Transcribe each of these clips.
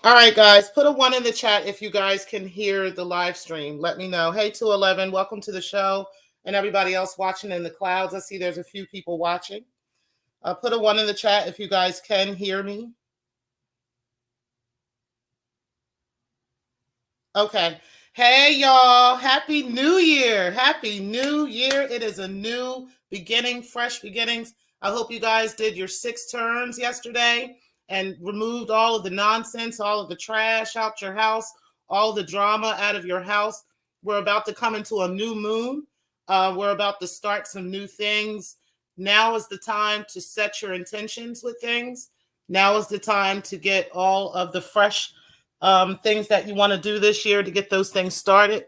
All right, guys, put a one in the chat if you guys can hear the live stream. Let me know. Hey, 211, welcome to the show. And everybody else watching in the clouds. I see there's a few people watching. Put a one in the chat if you guys can hear me. Okay. Hey, y'all. Happy New Year. Happy New Year. It is a new beginning, fresh beginnings. I hope you guys did your 6 turns yesterday and removed all of the nonsense, all of the trash out your house, all the drama out of your house. We're about to come into a new moon. We're about to start some new things. Now is the time to set your intentions with things. Now is the time to get all of the fresh things that you want to do this year to get those things started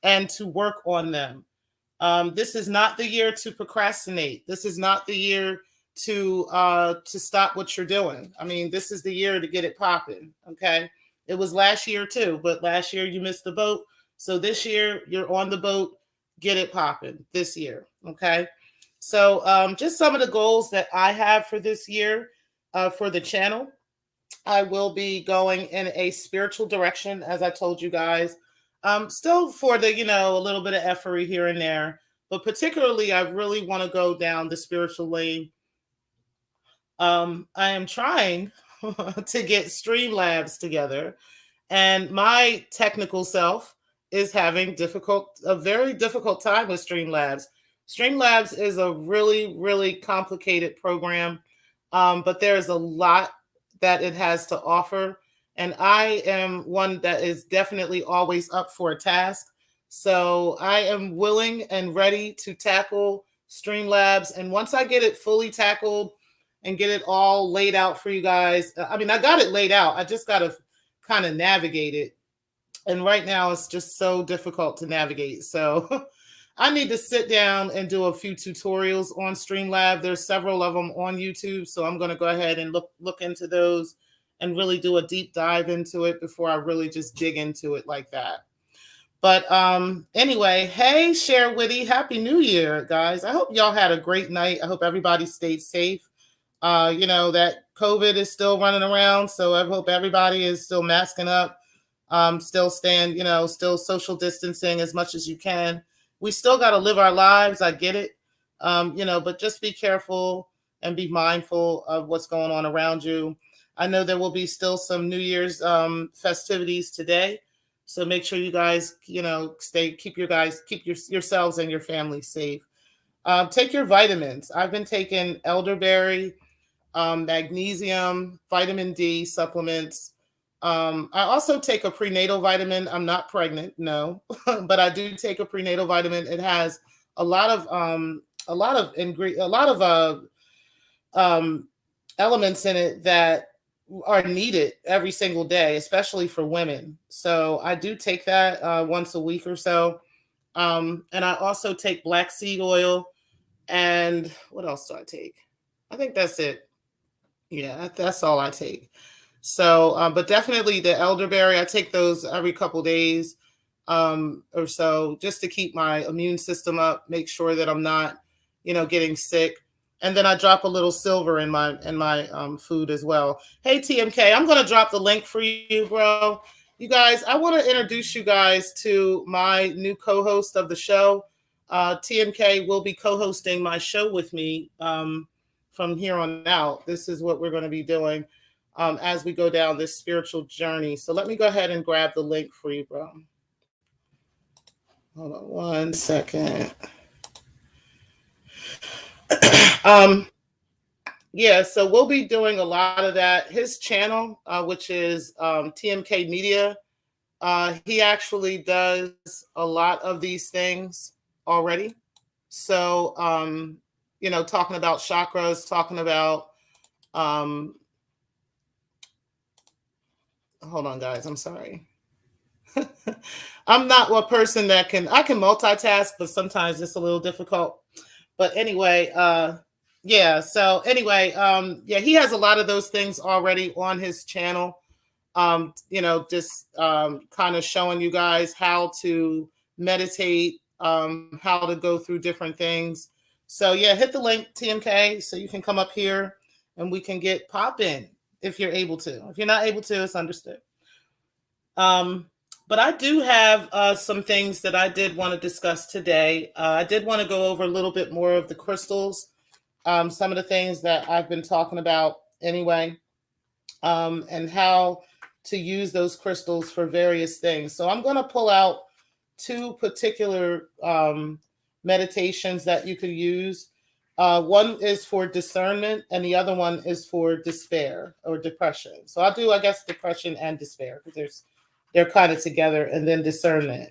and to work on them. This is not the year to procrastinate. This is not the year to stop what you're doing. I mean, this is the year to get it popping. Okay, it was last year too, but last year you missed the boat. So this year you're on the boat. Get it popping this year. Okay. So just some of the goals that I have for this year for the channel. I will be going in a spiritual direction, as I told you guys. Still for the, a little bit of effery here and there, but particularly, I really want to go down the spiritual lane. I am trying to get Streamlabs together, and my technical self is having a very difficult time with Streamlabs. Streamlabs is a really, really complicated program, but there's a lot that it has to offer. And I am one that is definitely always up for a task. So I am willing and ready to tackle Streamlabs. And once I get it fully tackled and get it all laid out for you guys, I mean, I got it laid out. I just got to kind of navigate it. And right now it's just so difficult to navigate. So I need to sit down and do a few tutorials on Streamlab. There's several of them on YouTube, so I'm going to go ahead and look into those and really do a deep dive into it before I really just dig into it like that. But anyway, hey, Share Witty, Happy New Year, guys. I hope y'all had a great night. I hope everybody stayed safe. That COVID is still running around, so I hope everybody is still masking up, still staying, still social distancing as much as you can. We still got to live our lives. I get it. But just be careful and be mindful of what's going on around you. I know there will be still some New Year's festivities today. So make sure you guys, keep yourselves and your family safe. Take your vitamins. I've been taking elderberry, magnesium, vitamin D supplements. I also take a prenatal vitamin. I'm not pregnant, no, but I do take a prenatal vitamin. It has a lot of elements in it that are needed every single day, especially for women. So I do take that once a week or so. And I also take black seed oil. And what else do I take? I think that's it. Yeah, that's all I take. So, but definitely the elderberry, I take those every couple days or so just to keep my immune system up, make sure that I'm not, getting sick. And then I drop a little silver in my food as well. Hey, TMK, I'm going to drop the link for you, bro. You guys, I want to introduce you guys to my new co-host of the show. TMK will be co-hosting my show with me from here on out. This is what we're going to be doing as we go down this spiritual journey. So let me go ahead and grab the link for you, bro. Hold on 1 second. Yeah, so we'll be doing a lot of that. His channel, which is TMK Media, he actually does a lot of these things already. So, talking about chakras, talking about, hold on, guys, I'm sorry. I'm not a person that I can multitask, but sometimes it's a little difficult. But anyway, yeah. So anyway, yeah, he has a lot of those things already on his channel. Just kind of showing you guys how to meditate, how to go through different things. So yeah, hit the link, TMK, so you can come up here and we can get popping if you're able to. If you're not able to, it's understood. Um, but I do have some things that I did want to discuss today. I did want to go over a little bit more of the crystals, some of the things that I've been talking about anyway, and how to use those crystals for various things. So I'm going to pull out two particular meditations that you could use. One is for discernment, and the other one is for despair or depression. So I'll do, I guess, depression and despair because they're kind of together, and then discernment.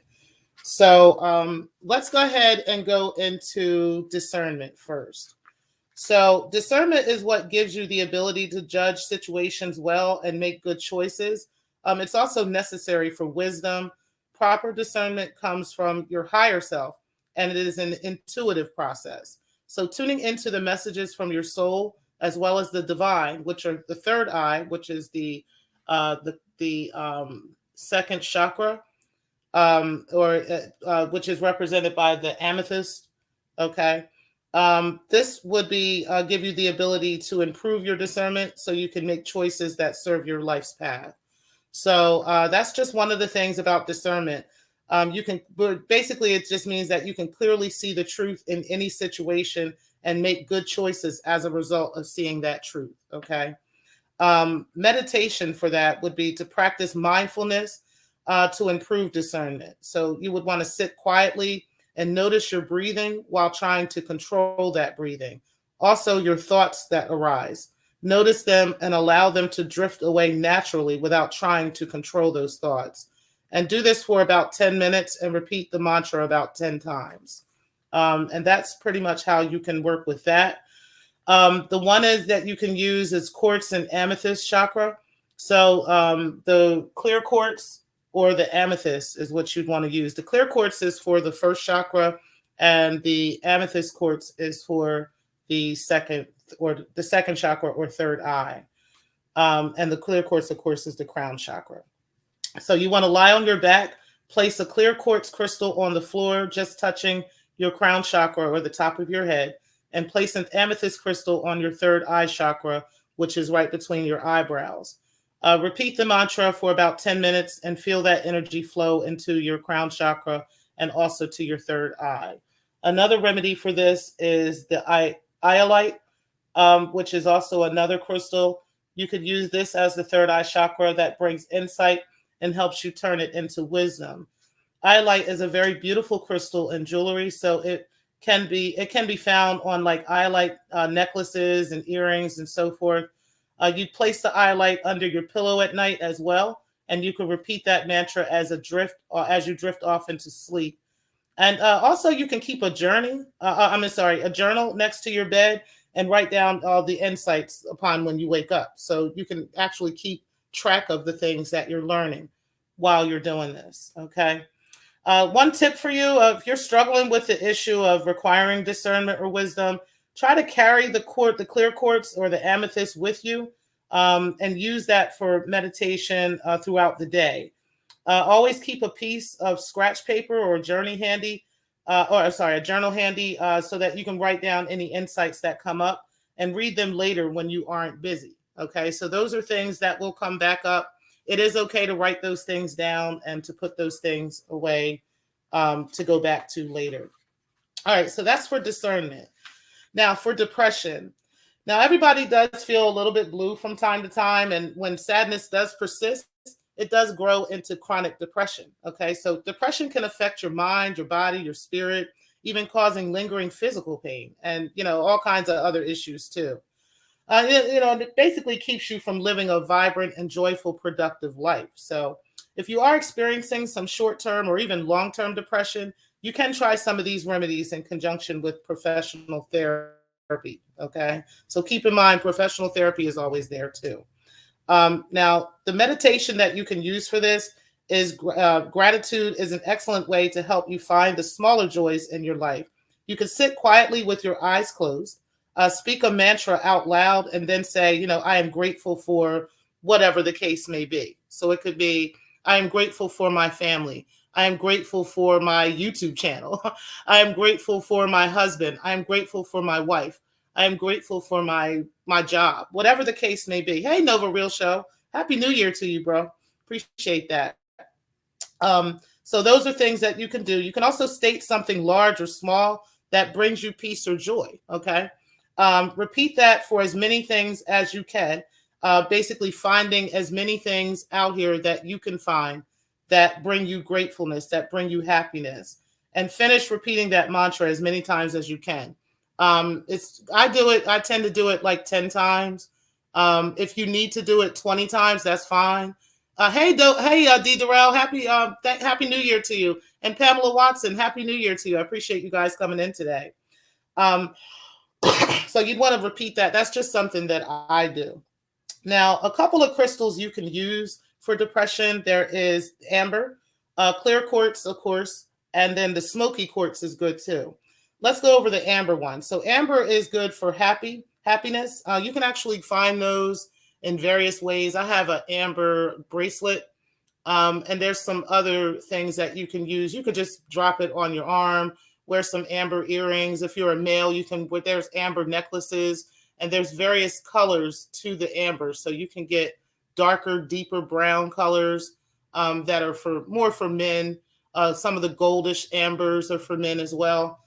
So let's go ahead and go into discernment first. So, discernment is what gives you the ability to judge situations well and make good choices. It's also necessary for wisdom. Proper discernment comes from your higher self, and it is an intuitive process. So, tuning into the messages from your soul as well as the divine, which are the third eye, which is the second chakra, or which is represented by the amethyst. Okay. This would be give you the ability to improve your discernment so you can make choices that serve your life's path. So that's just one of the things about discernment. You can, but basically, it just means that you can clearly see the truth in any situation and make good choices as a result of seeing that truth. Okay. Meditation for that would be to practice mindfulness to improve discernment. So you would want to sit quietly and notice your breathing while trying to control that breathing. Also, your thoughts that arise. Notice them and allow them to drift away naturally without trying to control those thoughts. And do this for about 10 minutes and repeat the mantra about 10 times. And that's pretty much how you can work with that. The one is that you can use is quartz and amethyst chakra. So the clear quartz or the amethyst is what you'd want to use. The clear quartz is for the first chakra, and the amethyst quartz is for the second chakra or third eye. And the clear quartz, of course, is the crown chakra. So you want to lie on your back, place a clear quartz crystal on the floor, just touching your crown chakra or the top of your head, and place an amethyst crystal on your third eye chakra, which is right between your eyebrows. Repeat the mantra for about 10 minutes and feel that energy flow into your crown chakra and also to your third eye. Another remedy for this is the iolite, which is also another crystal. You could use this as the third eye chakra that brings insight and helps you turn it into wisdom. Iolite is a very beautiful crystal in jewelry, so it can be found on like iolite necklaces and earrings and so forth. You'd place the iolite under your pillow at night as well, and you can repeat that mantra as as you drift off into sleep. And also, you can keep a a journal next to your bed and write down all the insights upon when you wake up. So you can actually keep track of the things that you're learning while you're doing this. Okay. One tip for you, if you're struggling with the issue of requiring discernment or wisdom, try to carry the clear quartz or the amethyst with you, and use that for meditation throughout the day. Always keep a piece of scratch paper or a journal handy, so that you can write down any insights that come up and read them later when you aren't busy. Okay, so those are things that will come back up. It is okay to write those things down and to put those things away to go back to later. All right, so that's for discernment. Now, for depression. Now, everybody does feel a little bit blue from time to time, and when sadness does persist, it does grow into chronic depression. Okay, so depression can affect your mind, your body, your spirit, even causing lingering physical pain, and all kinds of other issues too. It basically keeps you from living a vibrant and joyful, productive life. So, if you are experiencing some short-term or even long-term depression, you can try some of these remedies in conjunction with professional therapy. Okay, so keep in mind, professional therapy is always there too. Now, the meditation that you can use for this is gratitude is an excellent way to help you find the smaller joys in your life. You can sit quietly with your eyes closed, speak a mantra out loud, and then say, I am grateful for whatever the case may be. So it could be, I am grateful for my family. I am grateful for my YouTube channel. I am grateful for my husband. I am grateful for my wife. I am grateful for my job, whatever the case may be. Hey, Nova Real Show. Happy New Year to you, bro. Appreciate that. So those are things that you can do. You can also state something large or small that brings you peace or joy. Okay. Repeat that for as many things as you can. Basically, finding as many things out here that you can find that bring you gratefulness, that bring you happiness, and finish repeating that mantra as many times as you can. I do it. I tend to do it like 10 times. If you need to do it 20 times, that's fine. D. Durrell, happy New Year to you, and Pamela Watson, happy New Year to you. I appreciate you guys coming in today. So you'd want to repeat that. That's just something that I do. Now, a couple of crystals you can use for depression. There is amber, clear quartz, of course, and then the smoky quartz is good too. Let's go over the amber one. So amber is good for happiness. You can actually find those in various ways. I have an amber bracelet, and there's some other things that you can use. You could just drop it on your arm, wear some amber earrings. If you're a male, there's amber necklaces, and there's various colors to the amber. So you can get darker, deeper brown colors that are more for men. Some of the goldish ambers are for men as well.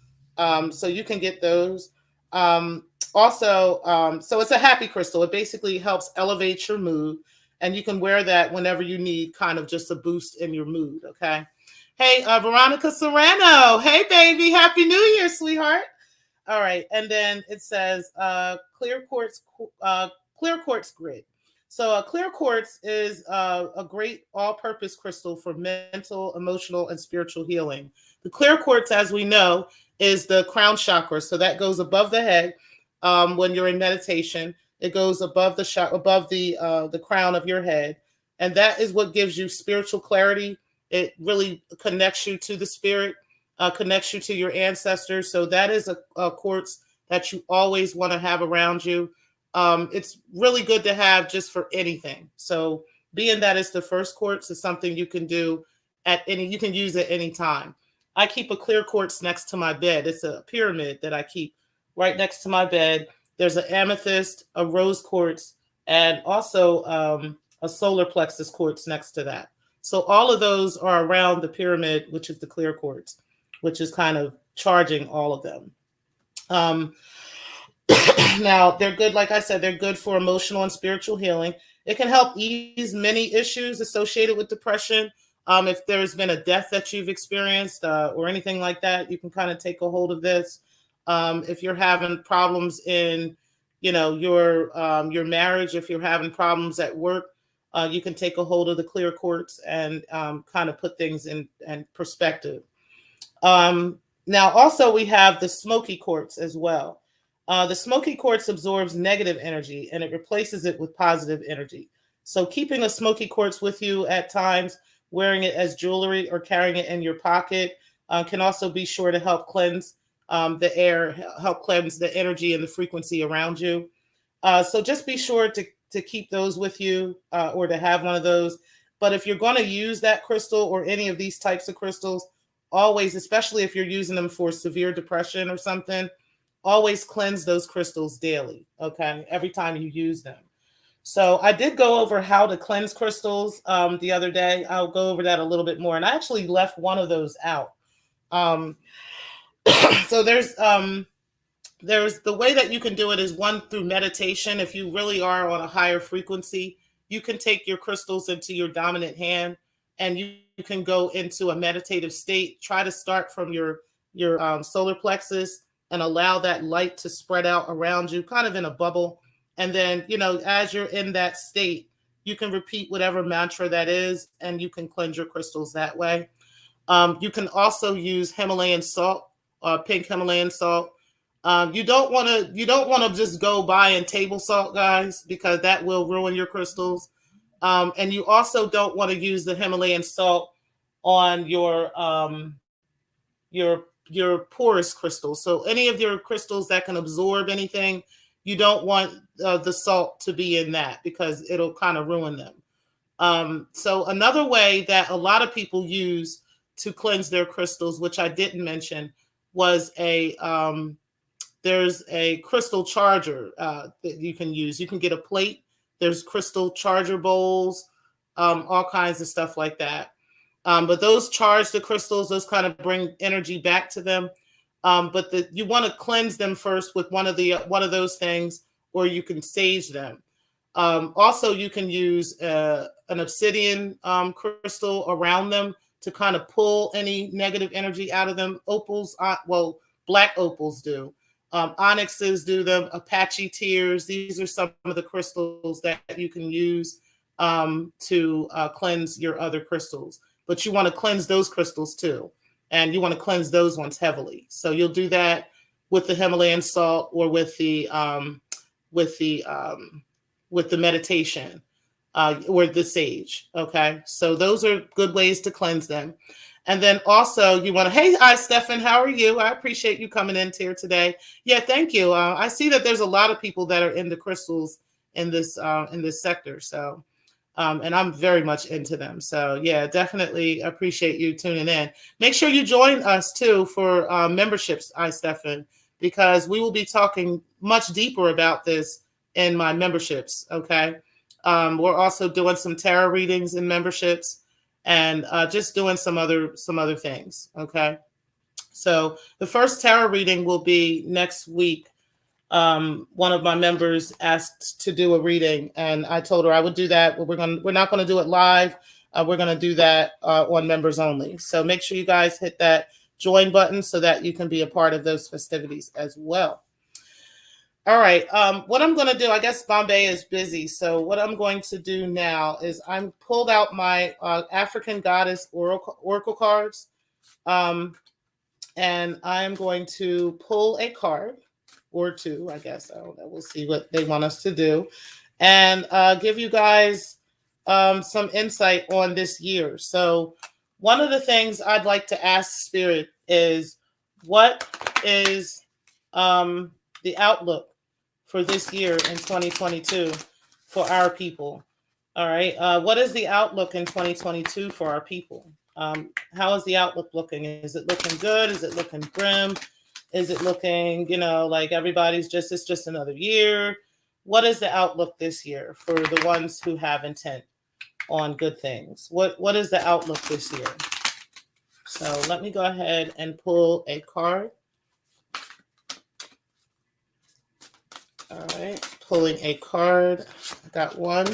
So you can get those. So it's a happy crystal. It basically helps elevate your mood, and you can wear that whenever you need kind of just a boost in your mood. Okay. Hey, Veronica Serrano. Hey, baby. Happy New Year, sweetheart. All right. And then it says clear quartz grid. So clear quartz is a great all-purpose crystal for mental, emotional, and spiritual healing. The clear quartz, as we know, is the crown chakra. So that goes above the head when you're in meditation. It goes above the crown of your head, and that is what gives you spiritual clarity. It really connects you to the spirit, connects you to your ancestors. So that is a quartz that you always want to have around you. It's really good to have just for anything. So being that it's the first quartz, is something you can do you can use at any time. I keep a clear quartz next to my bed. It's a pyramid that I keep right next to my bed. There's an amethyst, a rose quartz, and also a solar plexus quartz next to that. So all of those are around the pyramid, which is the clear quartz, which is kind of charging all of them. Now, they're good, like I said, they're good for emotional and spiritual healing. It can help ease many issues associated with depression. If there's been a death that you've experienced or anything like that, you can kind of take a hold of this. If you're having problems in, your marriage, if you're having problems at work, you can take a hold of the clear quartz and kind of put things in perspective. Now, also we have the smoky quartz as well. The smoky quartz absorbs negative energy and it replaces it with positive energy. So keeping a smoky quartz with you at times, wearing it as jewelry or carrying it in your pocket can also be sure to help cleanse the air, help cleanse the energy and the frequency around you. So just be sure to keep those with you or to have one of those. But if you're going to use that crystal or any of these types of crystals, always, especially if you're using them for severe depression or something, always cleanse those crystals daily, okay? Every time you use them. So I did go over how to cleanse crystals the other day. I'll go over that a little bit more. And I actually left one of those out. So there's the way that you can do it is one through meditation. If you really are on a higher frequency, you can take your crystals into your dominant hand and you can go into a meditative state. Try to start from your solar plexus and allow that light to spread out around you, kind of in a bubble. And then, as you're in that state, you can repeat whatever mantra that is, and you can cleanse your crystals that way. You can also use Himalayan salt, pink Himalayan salt. You don't want to just go buying table salt, guys, because that will ruin your crystals. And you also don't want to use the Himalayan salt on your porous crystals. So any of your crystals that can absorb anything, you don't want the salt to be in that because it'll kind of ruin them. So another way that a lot of people use to cleanse their crystals, which I didn't mention, was there's a crystal charger that you can use. You can get a plate. There's crystal charger bowls, all kinds of stuff like that. But those charge the crystals, those kind of bring energy back to them. But you want to cleanse them first with one of those things, or you can sage them. Also, you can use an obsidian crystal around them to kind of pull any negative energy out of them. Opals, well, black opals do. Onyxes do them. Apache tears. These are some of the crystals that you can use to cleanse your other crystals. But you want to cleanse those crystals too, and you want to cleanse those ones heavily. So you'll do that with the Himalayan salt or with the meditation or the sage. Okay, so those are good ways to cleanse them. And then also you want to, hey, hi, Stefan, how are you? I appreciate you coming in here today. Yeah, thank you. I see that there's a lot of people that are into crystals in this sector. So, and I'm very much into them. So yeah, definitely appreciate you tuning in. Make sure you join us too for memberships, Stefan, because we will be talking much deeper about this in my memberships. Okay. We're also doing some tarot readings in memberships, and just doing some other things. Okay. So the first tarot reading will be next week. One of my members asked to do a reading, and I told her I would do that. But we're not going to do it live. We're going to do that on members only. So make sure you guys hit that join button so that you can be a part of those festivities as well. All right. What I'm going to do, I guess Bombay is busy. So what I'm going to do now is I'm pulled out my African Goddess Oracle cards. And I'm going to pull a card or two, I guess. I don't know. We'll see what they want us to do. And give you guys some insight on this year. So one of the things I'd like to ask Spirit is, what is the outlook for this year in 2022 for our people? All right. What is the outlook in 2022 for our people? How is the outlook looking? Is it looking good? Is it looking grim? Is it looking, like everybody's it's just another year? What is the outlook this year for the ones who have intent on good things? What is the outlook this year? So let me go ahead and pull a card. All right, pulling a card. I got one.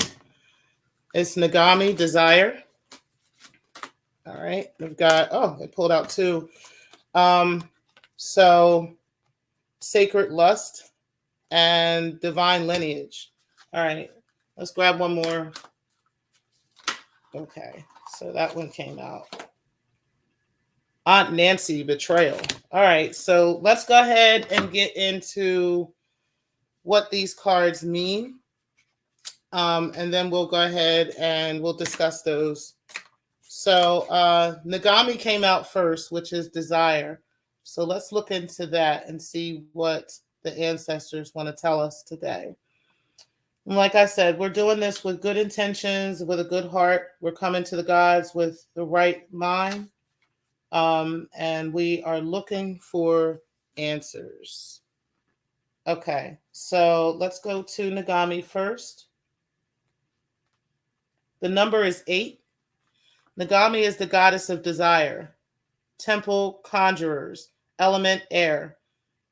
It's Nagami, Desire. All right, we've got, I pulled out two. So Sacred Lust and Divine Lineage. All right, let's grab one more. Okay, so that one came out. Aunt Nancy, Betrayal. All right, so let's go ahead and get into what these cards mean. And then we'll go ahead and we'll discuss those. So Nagami came out first, which is Desire. So let's look into that and see what the ancestors want to tell us today. And like I said, we're doing this with good intentions, with a good heart. We're coming to the gods with the right mind. And we are looking for answers. Okay, so let's go to Nagami first. The number is 8. Nagami is the goddess of desire, temple conjurers, element air.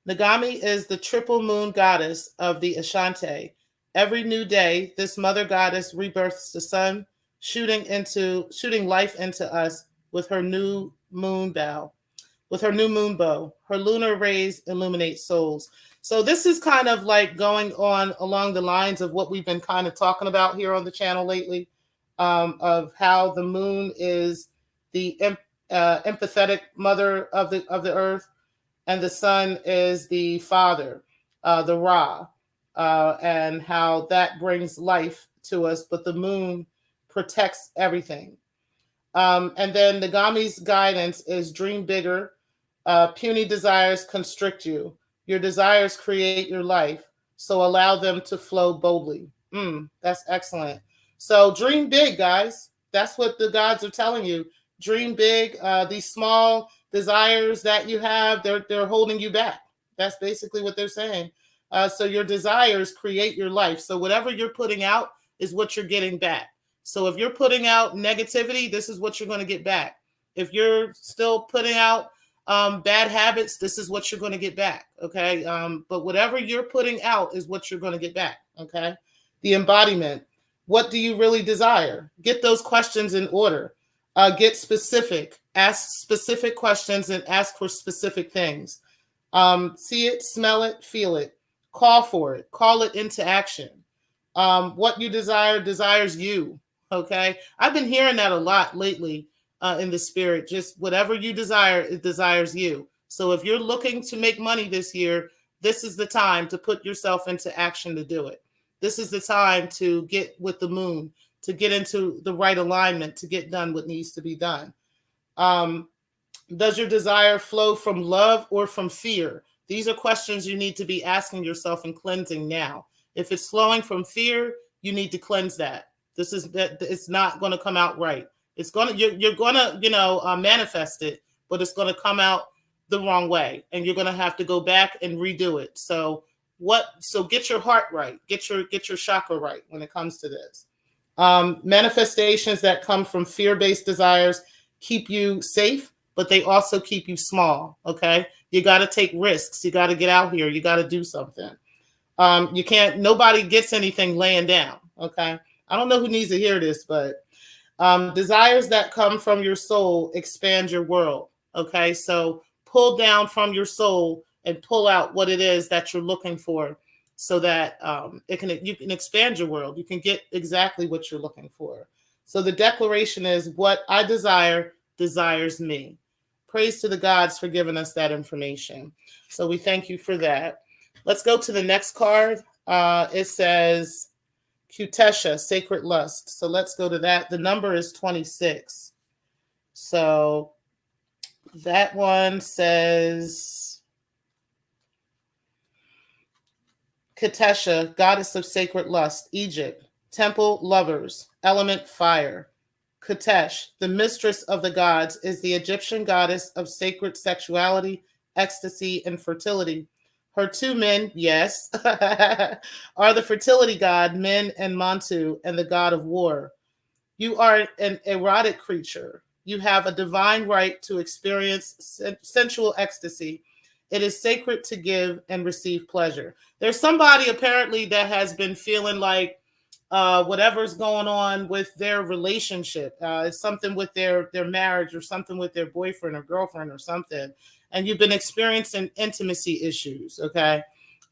Nagami is the triple moon goddess of the Ashanti. Every new day, this mother goddess rebirths the sun, shooting life into us with her new moon bow. Her lunar rays illuminate souls. So this is kind of like going on along the lines of what we've been kind of talking about here on the channel lately, of how the moon is the empathetic mother of the earth, and the sun is the father, the Ra, and how that brings life to us, but the moon protects everything. And then Nagami's guidance is dream bigger. Puny desires constrict you. Your desires create your life, so allow them to flow boldly. That's excellent. So dream big, guys. That's what the gods are telling you. Dream big. These small desires that you have, they're holding you back. That's basically what they're saying. So your desires create your life. So whatever you're putting out is what you're getting back. So if you're putting out negativity, this is what you're going to get back. If you're still putting out bad habits, this is what you're going to get back. Okay. But whatever you're putting out is what you're going to get back. Okay. The embodiment. What do you really desire? Get those questions in order. Get specific. Ask specific questions and ask for specific things. See it, smell it, feel it. Call for it. Call it into action. What you desire desires you. Okay. I've been hearing that a lot lately in the spirit. Just whatever you desire, it desires you. So if you're looking to make money this year, this is the time to put yourself into action to do it. This is the time to get with the moon, to get into the right alignment, to get done what needs to be done. Does your desire flow from love or from fear? These are questions you need to be asking yourself and cleansing now. If it's flowing from fear, you need to cleanse that. This is that it's not going to come out right. It's going to you're going to manifest it, but it's going to come out the wrong way, and you're going to have to go back and redo it. So get your heart right, get your chakra right when it comes to this. Manifestations that come from fear-based desires keep you safe, but they also keep you small. Okay, you got to take risks. You got to get out here. You got to do something. You can't. Nobody gets anything laying down. Okay, I don't know who needs to hear this, but desires that come from your soul expand your world. Okay, so pull down from your soul and pull out what it is that you're looking for, so that you can expand your world. You can get exactly what you're looking for. So the declaration is, what I desire desires me. Praise to the gods for giving us that information. So we thank you for that. Let's go to the next card. It says Kutesha, Sacred Lust. So let's go to that. The number is 26. So that one says Kutesha, goddess of sacred lust, Egypt, temple lovers, element fire. Kutesh, the mistress of the gods, is the Egyptian goddess of sacred sexuality, ecstasy, and fertility. Her two men, yes, are the fertility god, Min and Mantu, and the god of war. You are an erotic creature. You have a divine right to experience sensual ecstasy. It is sacred to give and receive pleasure. There's somebody apparently that has been feeling like whatever's going on with their relationship, it's something with their marriage or something with their boyfriend or girlfriend or something, and you've been experiencing intimacy issues, okay?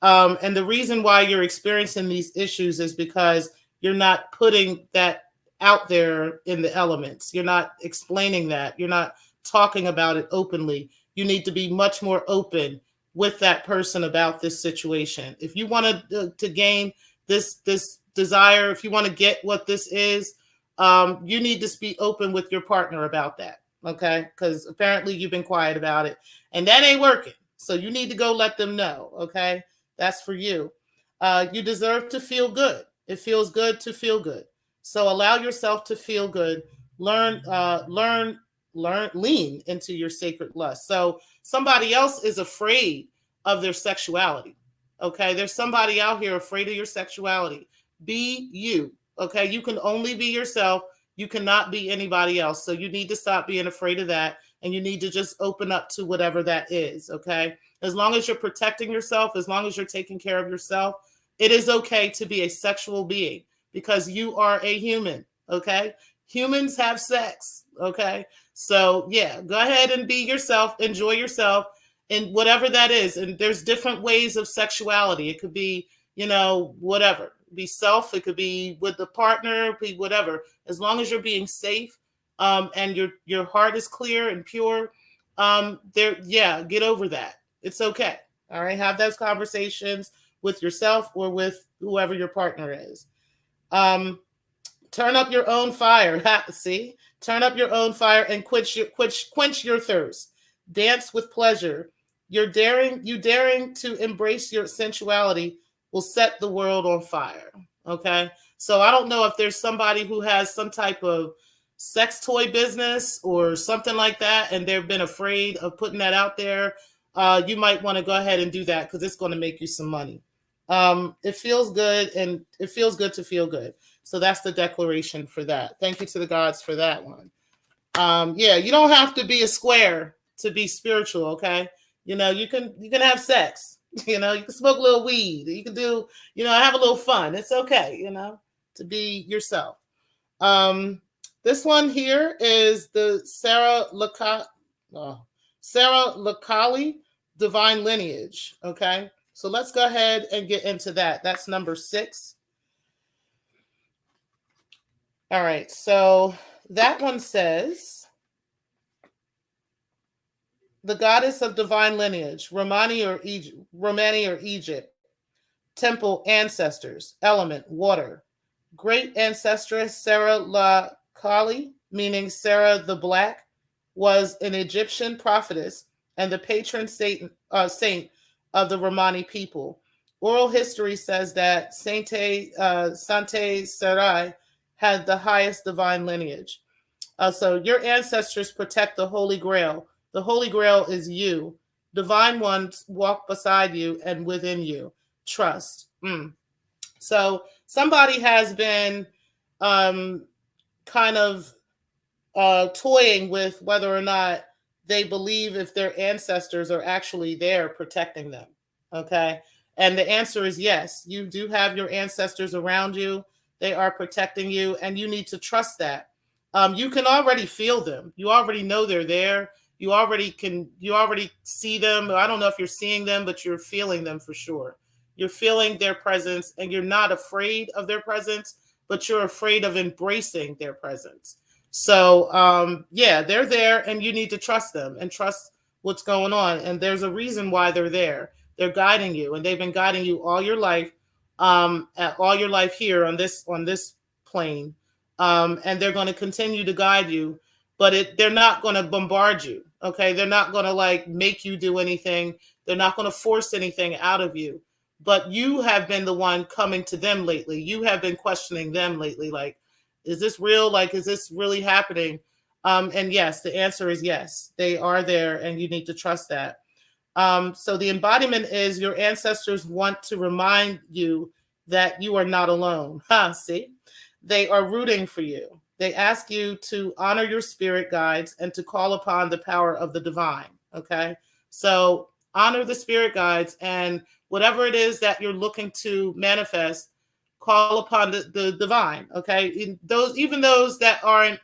And the reason why you're experiencing these issues is because you're not putting that out there in the elements. You're not explaining that. You're not talking about it openly. You need to be much more open with that person about this situation. If you want to gain this desire, if you want to get what this is, you need to be open with your partner about that, okay? Because apparently you've been quiet about it, and that ain't working. So you need to go let them know, okay? That's for you. You deserve to feel good. It feels good to feel good. So allow yourself to feel good. Learn, lean into your sacred lust. So somebody else is afraid of their sexuality, okay? There's somebody out here afraid of your sexuality. Be you, okay? You can only be yourself. You cannot be anybody else. So you need to stop being afraid of that, and you need to just open up to whatever that is, okay? As long as you're protecting yourself, as long as you're taking care of yourself, it is okay to be a sexual being, because you are a human, okay? Humans have sex, okay? So yeah, go ahead and be yourself, enjoy yourself, and whatever that is. And there's different ways of sexuality. It could be, whatever. Be self, it could be with the partner, be whatever. As long as you're being safe, and your heart is clear and pure, get over that. It's okay. All right, have those conversations with yourself or with whoever your partner is. Turn up your own fire. See, turn up your own fire and quench your thirst. Dance with pleasure. You daring to embrace your sensuality will set the world on fire. Okay, so I don't know if there's somebody who has some type of sex toy business or something like that, and they've been afraid of putting that out there. You might want to go ahead and do that, because it's going to make you some money. It feels good, and it feels good to feel good. So that's the declaration for that. Thank you to the gods for that one. Yeah, you don't have to be a square to be spiritual, okay? You can have sex, you can smoke a little weed, you can do, have a little fun. It's okay, to be yourself. This one here is the Sarah Lakali divine lineage. Okay, so let's go ahead and get into that. That's number 6. All right, so that one says, the goddess of divine lineage, Romani or Egypt, temple ancestors, element water, great ancestress Sarah La Kali, meaning Sarah the Black, was an Egyptian prophetess and the patron saint of the Romani people. Oral history says that Sante Sarai had the highest divine lineage. So your ancestors protect the Holy Grail. The Holy Grail is you. Divine ones walk beside you and within you. Trust. So somebody has been kind of toying with whether or not they believe if their ancestors are actually there protecting them. Okay. And the answer is yes. You do have your ancestors around you. They are protecting you, and you need to trust that. You can already feel them. You already know they're there. You already see them. I don't know if you're seeing them, but you're feeling them for sure. You're feeling their presence, and you're not afraid of their presence, but you're afraid of embracing their presence. So, yeah, they're there, and you need to trust them and trust what's going on. And there's a reason why they're there. They're guiding you, and they've been guiding you all your life, all your life here on this plane. And they're going to continue to guide you, but they're not going to bombard you. Okay. They're not going to like make you do anything. They're not going to force anything out of you, but you have been the one coming to them lately. You have been questioning them lately. Like, is this real? Like, is this really happening? And yes, the answer is yes, they are there, and you need to trust that. So the embodiment is your ancestors want to remind you that you are not alone. See? They are rooting for you. They ask you to honor your spirit guides and to call upon the power of the divine. Okay. So honor the spirit guides, and whatever it is that you're looking to manifest, call upon the divine. Okay. Even those that aren't,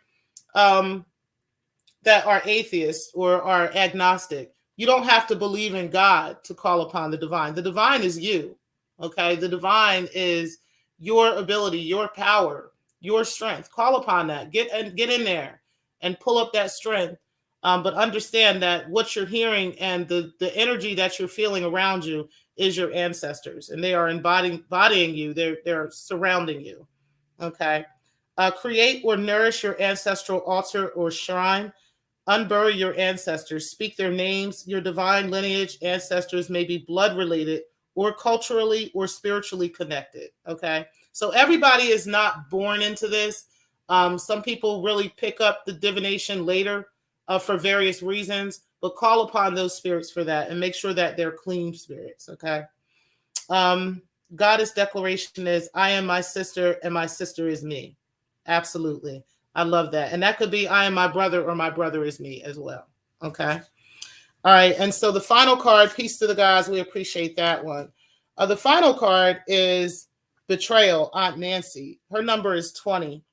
that are atheists or are agnostic, you don't have to believe in God to call upon the divine. The divine is you. Okay. The divine is your ability, your power, your strength. Call upon that. Get in there and pull up that strength. But understand that what you're hearing and the energy that you're feeling around you is your ancestors, and they are embodying you. They're surrounding you. Okay. Create or nourish your ancestral altar or shrine. Unbury your ancestors. Speak their names. Your divine lineage ancestors may be blood related or culturally or spiritually connected. Okay. So everybody is not born into this. Some people really pick up the divination later for various reasons, but call upon those spirits for that and make sure that they're clean spirits. Okay. Goddess declaration is, I am my sister and my sister is me. Absolutely. I love that. And that could be, I am my brother or my brother is me as well. Okay. All right. And so the final card, peace to the gods. We appreciate that one. The final card is betrayal, Aunt Nancy. Her number is 20.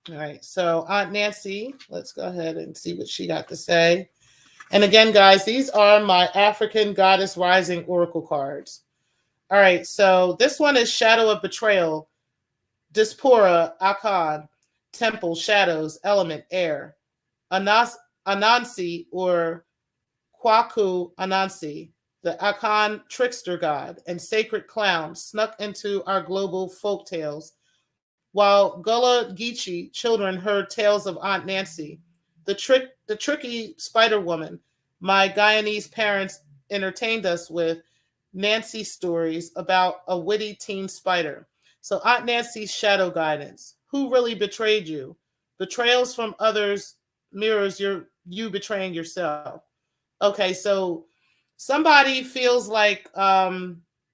All right. So Aunt Nancy, let's go ahead and see what she got to say. And again, guys, these are my African Goddess Rising Oracle cards. All right. So this one is Shadow of Betrayal, Diaspora, Akan, Temple, Shadows, Element, Air, Anansi or Kwaku Anansi, the Akan trickster god and sacred clown, snuck into our global folk tales. While Gullah Geechee children heard tales of Aunt Nancy, the tricky spider woman, my Guyanese parents entertained us with Nancy stories about a witty teen spider. So Aunt Nancy's shadow guidance. Who really betrayed you? Betrayals from others mirrors you betraying yourself. Okay, so somebody feels like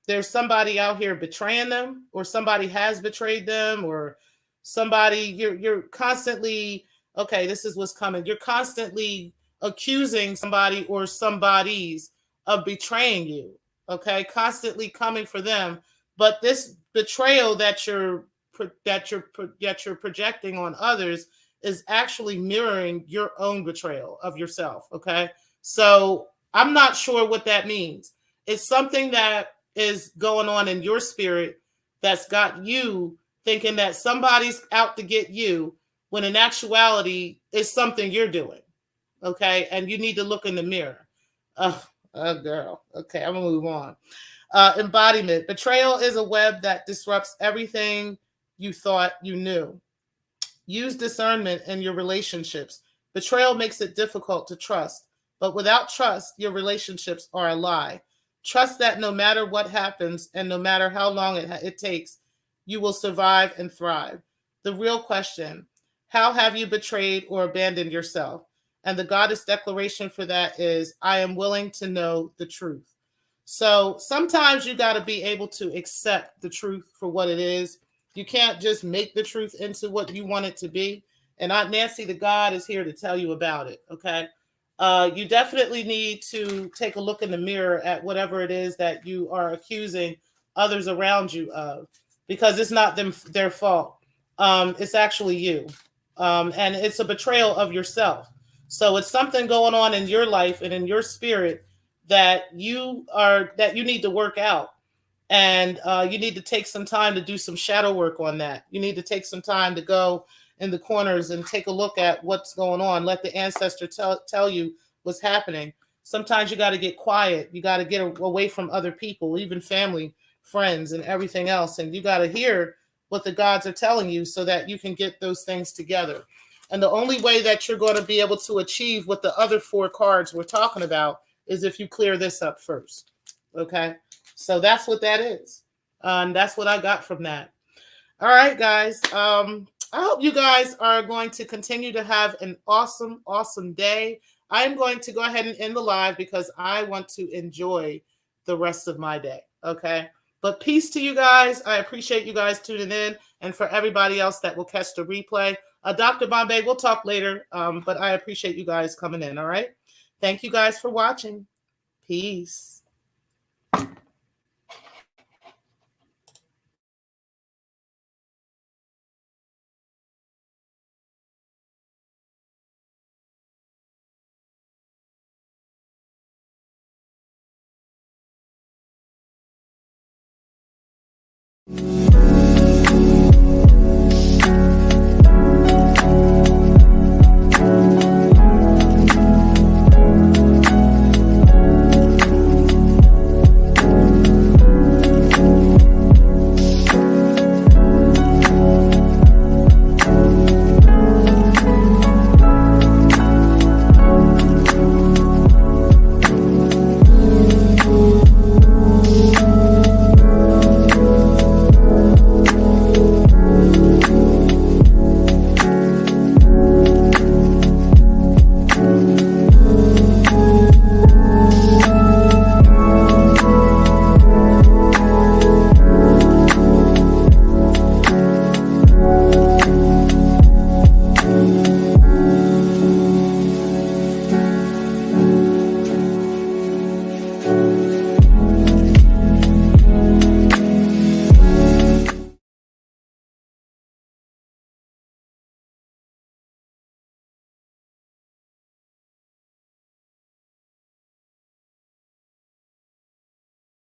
there's somebody out here betraying them, or somebody has betrayed them, or somebody, you're constantly, okay, this is what's coming. You're constantly accusing somebody or somebodies of betraying you. Okay, constantly coming for them, but this betrayal that you're projecting on others is actually mirroring your own betrayal of yourself. Okay, so I'm not sure what that means. It's something that is going on in your spirit that's got you thinking that somebody's out to get you, when in actuality it's something you're doing. Okay, and you need to look in the mirror. Oh, girl. Okay, I'm gonna move on. Embodiment. Betrayal is a web that disrupts everything you thought you knew. Use discernment in your relationships. Betrayal makes it difficult to trust, but without trust, your relationships are a lie. Trust that no matter what happens and no matter how long it takes, you will survive and thrive. The real question: how have you betrayed or abandoned yourself? And the goddess declaration for that is, I am willing to know the truth. So sometimes you got to be able to accept the truth for what it is. You can't just make the truth into what you want it to be. And Aunt Nancy, the God, is here to tell you about it. Okay. You definitely need to take a look in the mirror at whatever it is that you are accusing others around you of, because it's not their fault. It's actually you. And it's a betrayal of yourself. So it's something going on in your life and in your spirit that you need to work out, and you need to take some time to do some shadow work on that. You need to take some time to go in the corners and take a look at what's going on. Let the ancestor tell you what's happening. Sometimes you got to get quiet. You got to get away from other people, even family, friends, and everything else. And you got to hear what the gods are telling you so that you can get those things together. And the only way that you're going to be able to achieve what the other four cards we're talking about is if you clear this up first. Okay. So that's what that is. That's what I got from that. All right, guys. I hope you guys are going to continue to have an awesome, awesome day. I'm going to go ahead and end the live because I want to enjoy the rest of my day. Okay. But peace to you guys. I appreciate you guys tuning in. And for everybody else that will catch the replay, Dr. Bombay, we'll talk later. But I appreciate you guys coming in. All right. Thank you guys for watching. Peace.